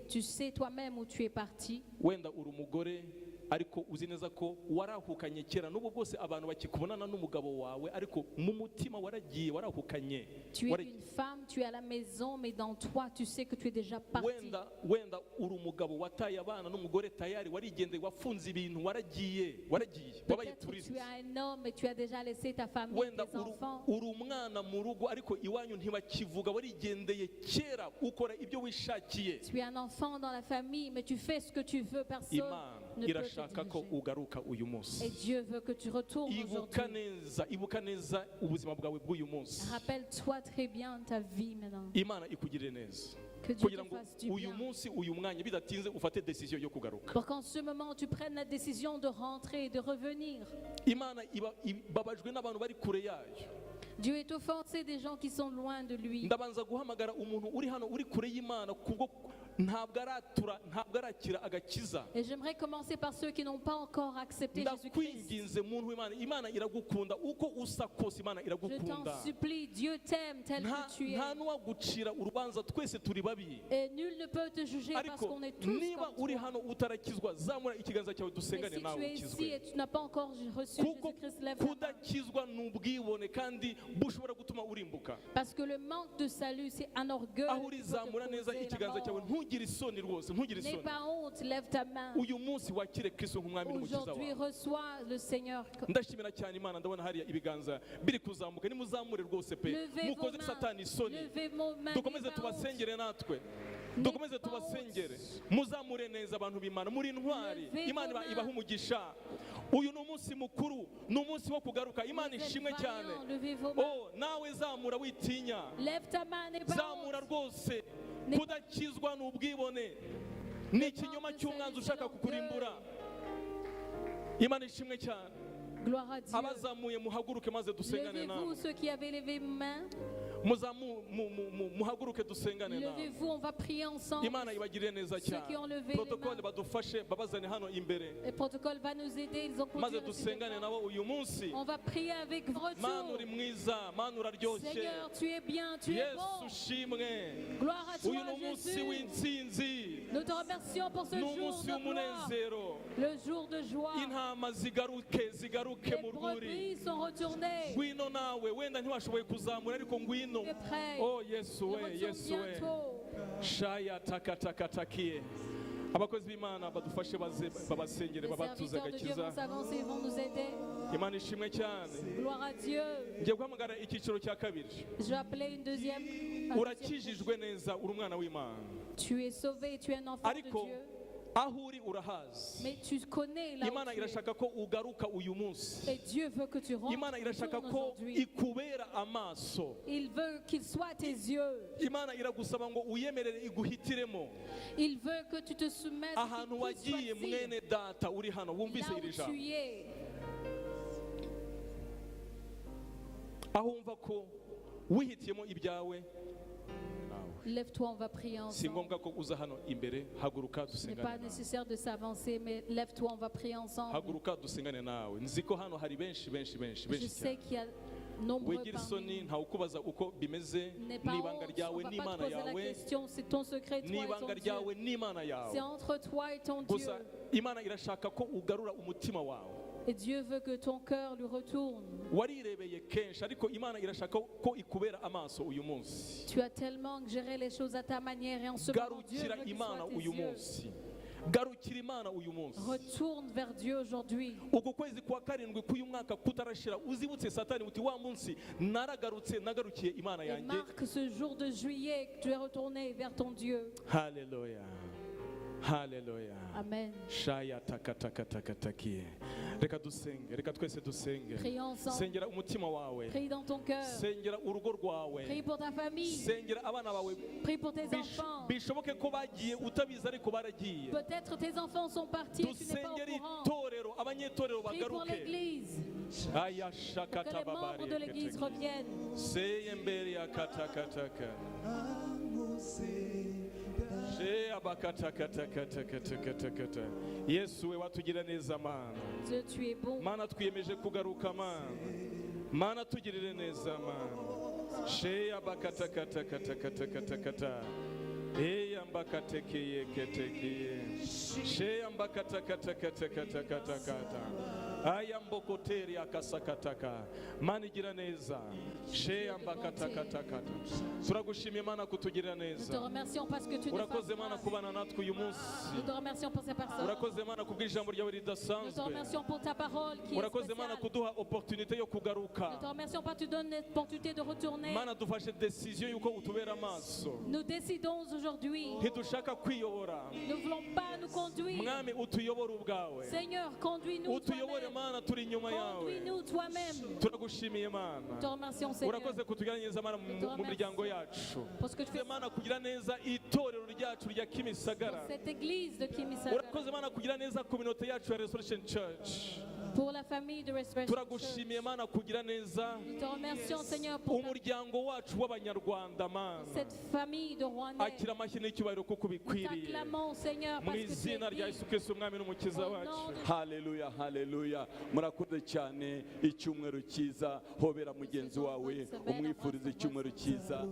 D: Tu sais toi-même où tu es parti.
A: Wenda uri umugore ariko uzi neza ko warahukanye kera, n'ubwo bwose abantu bakikubonana n'umugabo wawe, ariko mu mutima waragiye warahukanye.
D: Tu es une femme, tu es à la maison, mais dans toi, tu sais que tu es déjà parti.
A: Wenda uri umugabo wataye abana n'umugore tayari warigendeye wafunze ibintu waragiye wabaye
D: Peut-être que
A: touriste.
D: tu es un homme et tu as déjà laissé ta famille,
A: Wenda
D: tes enfants.
A: uri umwana mu rugo ariko iwanyu ntibakivuga, warigendeye kera ukora ibyo wishakiye.
D: Tu es un enfant dans la famille, mais tu fais ce que tu veux. Personne
A: Imana
D: ne peut te
A: irashaka ko
D: diriger.
A: ugaruka uyu munsi.
D: Et Dieu veut que tu retournes aujourd'hui.
A: Ibuka neza ubuzima bwawe bw'uyu munsi.
D: Rappelle-toi très bien ta vie maintenant.
A: Imana ikugirire neza
D: Que Dieu
A: kugira
D: te
A: ngo
D: fasse du
A: uyu
D: bien.
A: munsi uyu mwanya bidatinze ufate decision yo kugaruka.
D: Pour qu'en ce moment, tu prennes la décision de rentrer et de revenir.
A: Imana ibabajwe n'abantu bari kure yayo.
D: Dieu est offensé des gens qui sont loin de lui.
A: Ndabanza guhamagara umuntu uri hano uri kure y'Imana kubwo ntabwo arakira agakiza.
D: Et j'aimerais commencer par ceux qui n'ont pas encore accepté Jésus-Christ.
A: Ndakwinginze muntu w'Imana, Imana iragukunda uko usa kose, Imana
D: Je
A: iragukunda.
D: t'en supplie, Dieu t'aime tel que tu es.
A: Nta n'uwagucira urubanza, twese turi babi.
D: Et nul ne peut te juger parce
A: Ariko
D: qu'on est tous
A: niba
D: comme
A: uri
D: toi.
A: hano utarakizwa, zamura ikiganza cyawe
D: Mais
A: dusengane
D: si
A: nawe
D: tu es ici
A: ukizwe.
D: et tu n'as pas encore reçu
A: Kuko
D: Jésus-Christ, lève ta main.
A: kudakizwa ni ubwibone kandi bushobora gutuma urimbuka.
D: Parce que le manque de salut, c'est un orgueil.
A: Aho
D: qui
A: uri
D: peut te
A: zamura neza
D: causer la
A: ikiganza cyawe,
D: mort.
A: ntugire isoni rwose, ntugire
D: N'aie
A: isoni.
D: pas honte, lève ta main.
A: Uyu munsi wakire Kristo nk'umwami n'umukiza
D: Aujourd'hui,
A: wawe.
D: reçois le Seigneur.
A: Ndashimira cyane Imana, ndabona hariya ibiganza biri kuzamuka, nimuzamure rwose pe,
D: Levez vos
A: mukoze
D: mains.
A: satani isoni.
D: Levez vos mains.
A: Dukomeze
D: n'aie pas honte.
A: tubasengere natwe,
D: N'aie
A: dukomeze
D: pas
A: tubasengere,
D: honte.
A: muzamure neza abantu b'Imana, muri intwari.
D: Levez
A: Imana
D: vos mains.
A: ibaha umugisha. Uyu ni umunsi mukuru, ni umunsi wo kugaruka. Imana
D: Vous êtes
A: ishimwe cyane.
D: vaillants, levez vos mains.
A: Oh, nawe zamura witinya,
D: Lève ta main, n'aie pas
A: zamura
D: honte.
A: rwose.
D: Ne-
A: Kudakizwa ni ubwibone, ni ikinyoma cy'umwanzi ushaka kukurimbura. Imana ishimwe cyane.
D: Gloire à Dieu.
A: Abazamuye muhaguruke maze dusengane
D: Levez-vous,
A: nawe.
D: ceux qui avaient levé main.
A: Muhaguruke dusengane nawe.
D: Levez-vous, on va prier ensemble.
A: Imana ibagirire neza
D: Ceux qui ont
A: cyane.
D: levé les
A: Protokole
D: mains.
A: badufashe babazane hano imbere,
D: Le protocole va nous aider. Ils ont
A: maze
D: continué à rester
A: dusengane
D: devant.
A: nabo uyu munsi.
D: On va prier avec
A: Mana
D: retour.
A: uri mwiza, Mana uraryoshye.
D: Seigneur, tu es bien, tu es
A: Yesu
D: bon.
A: ushimwe.
D: Gloire à
A: Uyu
D: toi,
A: ni umunsi
D: Jésus.
A: w'intsinzi,
D: Nous te remercions pour ce
A: ni
D: jour
A: umunsi
D: de gloire,
A: w'umunezero.
D: le jour de joie.
A: Intama zigaruke
D: Les
A: mu rwuri.
D: brebis sont retournées.
A: Ngwino nawe, wenda ntiwashoboye kuzamura ariko ngwino.
D: Tu es prêt.
A: Oh Yesu
D: Nous
A: we,
D: retournons
A: Yesu we.
D: bientôt.
A: Shaya takatakiye. Abakozi b'Imana badufashe babasengere
D: Les
A: babatuze
D: serviteurs de Dieu
A: agakiza.
D: vont s'avancer, vont nous aider.
A: Imana ishimwe cyane.
D: Gloire à Dieu.
A: Ngiye guhamagara icyiciro cya kabiri.
D: Je vais appeler un deuxième.
A: Urakijijwe neza, uri umwana w'Imana,
D: Tu es sauvé, tu es un enfant de
A: ariko
D: Dieu.
A: aho uri urahazi.
D: Mais tu connais là où
A: Imana
D: tu es.
A: irashaka ko ugaruka uyu munsi.
D: Et Dieu veut que tu rentres
A: Imana irashaka
D: retournes
A: ko
D: aujourd'hui.
A: ikubera amaso.
D: Il veut qu'il soit tes yeux.
A: Imana iragusaba ngo uyemerere iguhitiremo.
D: Il veut que tu te soumettes.
A: Ahantu wagiye mwene data uri hano, wumvise
D: Là
A: iri
D: où
A: jambo.
D: tu es.
A: Aho wumva ko wihitiyemo ibyawe,
D: Lève-toi, on va prier
A: si
D: ensemble.
A: ngombwa ko uza hano imbere, haguruka
D: Ce n'est
A: dusengane
D: pas
A: nawe.
D: nécessaire de s'avancer, mais lève-toi, on va prier ensemble.
A: Haguruka dusengane nawe. Nzi ko hano hari benshi
D: Je sais
A: cyane.
D: qu'il y a nombreux
A: wigira
D: parmi
A: isoni
D: nous.
A: ntawe ukubaza uko bimeze
D: N'aie pas
A: n'ibanga
D: honte, on
A: ryawe
D: va pas te
A: n'imana
D: poser la
A: yawe
D: question, c'est ton secret, toi et
A: n'ibanga
D: ton Dieu.
A: ryawe n'imana
D: C'est
A: yawe
D: entre toi et ton Dieu.
A: gusa imana irashaka ko ugarura umutima wawe.
D: Et Dieu veut que ton cœur lui retourne.
A: warirebeye kenshi ariko imana irashaka ko ikubera amaso uyu munsi.
D: Tu as tellement géré les choses à ta manière et en ce moment, Dieu
A: garukira
D: veut que
A: imana
D: soient tes
A: uyu
D: yeux.
A: munsi, garukira imana uyu munsi.
D: Retourne vers Dieu aujourd'hui.
A: uku kwezi kwa karindwi k'uyu mwaka kutarashira uzibutse satani uti wa munsi naragarutse nagarukiye imana
D: Et
A: yanjye.
D: marque ce jour de juillet que tu es retourné vers ton Dieu.
A: Haleluya, haleluya.
D: Amen.
A: Shaya takatakatakakie. Reka dusenge, reka twese dusenge.
D: Prie ensemble.
A: Sengera umutima wawe,
D: Prie dans ton cœur.
A: sengera urugo rwawe,
D: Prie pour ta famille.
A: sengera abana bawe.
D: Prie pour tes enfants.
A: Bishoboke ko bagiye utabizi ariko baragiye.
D: Peut-être tes enfants sont partis et tu n'es pas
A: Dusengera
D: au courant.
A: itorero, abanyetorero
D: Prie pour
A: bagaruke.
D: l'église.
A: Aya
D: Que
A: shakata
D: les membres
A: babari.
D: de l'église reviennent.
A: Seye mbere ya katakataka. Shea bakatakatakatakatakata. Yesu we watugira neza mana.
D: Dieu, tu es bon.
A: Mana twiyemeje kugaruka mana. Mana tugirire neza mana. Shea bakatakatakatakatakata. Eya mbakatekeye ketekeye. Shea mbakatakatakatakata. Aya mbokoteri akasakataka. Mana igira neza. Shea mbakatakata. Turagushimiye mana kutugirira
D: Nous te
A: neza.
D: remercions parce que tu nous
A: Urakoze mana kubana natwe uyu munsi.
D: Nous te remercions pour ces personnes.
A: Urakoze mana kubw'ijambo ryawe
D: Nous te
A: ridasanzwe.
D: remercions pour ta parole qui est
A: Urakoze mana
D: spéciale.
A: kuduha opportunité yo
D: Nous te
A: kugaruka.
D: remercions parce que tu donnes l'opportunité de retourner.
A: Mana dufashe decision yuko utubera amaso.
D: Nous décidons aujourd'hui.
A: Ntidushaka kwiyobora.
D: Nous ne voulons pas nous conduire.
A: Mwami utuyobora ubwawe.
D: Seigneur, conduis-nous
A: Utuyobore
D: toi-même.
A: mana turi inyuma yawe.
D: Conduis-nous toi-même.
A: Turagushimiye mana.
D: Nous te remercions, Seigneur,
A: Urakoze kutugira neza mana mu miryango yacu.
D: pour ce que tu fais
A: Urakoze mana kugira neza itorero ryacu rya
D: pour
A: Kimisagara.
D: cette église de Kimisagara,
A: Urakoze mana kugira neza ku minota yacu ya Resurrection Church.
D: pour la famille de Restoration Church.
A: Turagushimiye mana kugira neza
D: Nous te remercions, Seigneur, pour
A: umuryango wacu w'abanyarwanda mana.
D: cette famille de Rwandais.
A: Akira amashyi n'icyubahiro kuko
D: Nous
A: ubikwiriye.
D: t'acclamons, Seigneur,
A: Mu
D: parce que tu
A: izina rya
D: es
A: Yesu
D: digne.
A: Kristo umwami n'umukiza
D: Au nom
A: wacu.
D: de
E: haleluya haleluya murakoze cyane icyumweru cyiza hobera mugenzi wawe umwifuriza icyumweru cyiza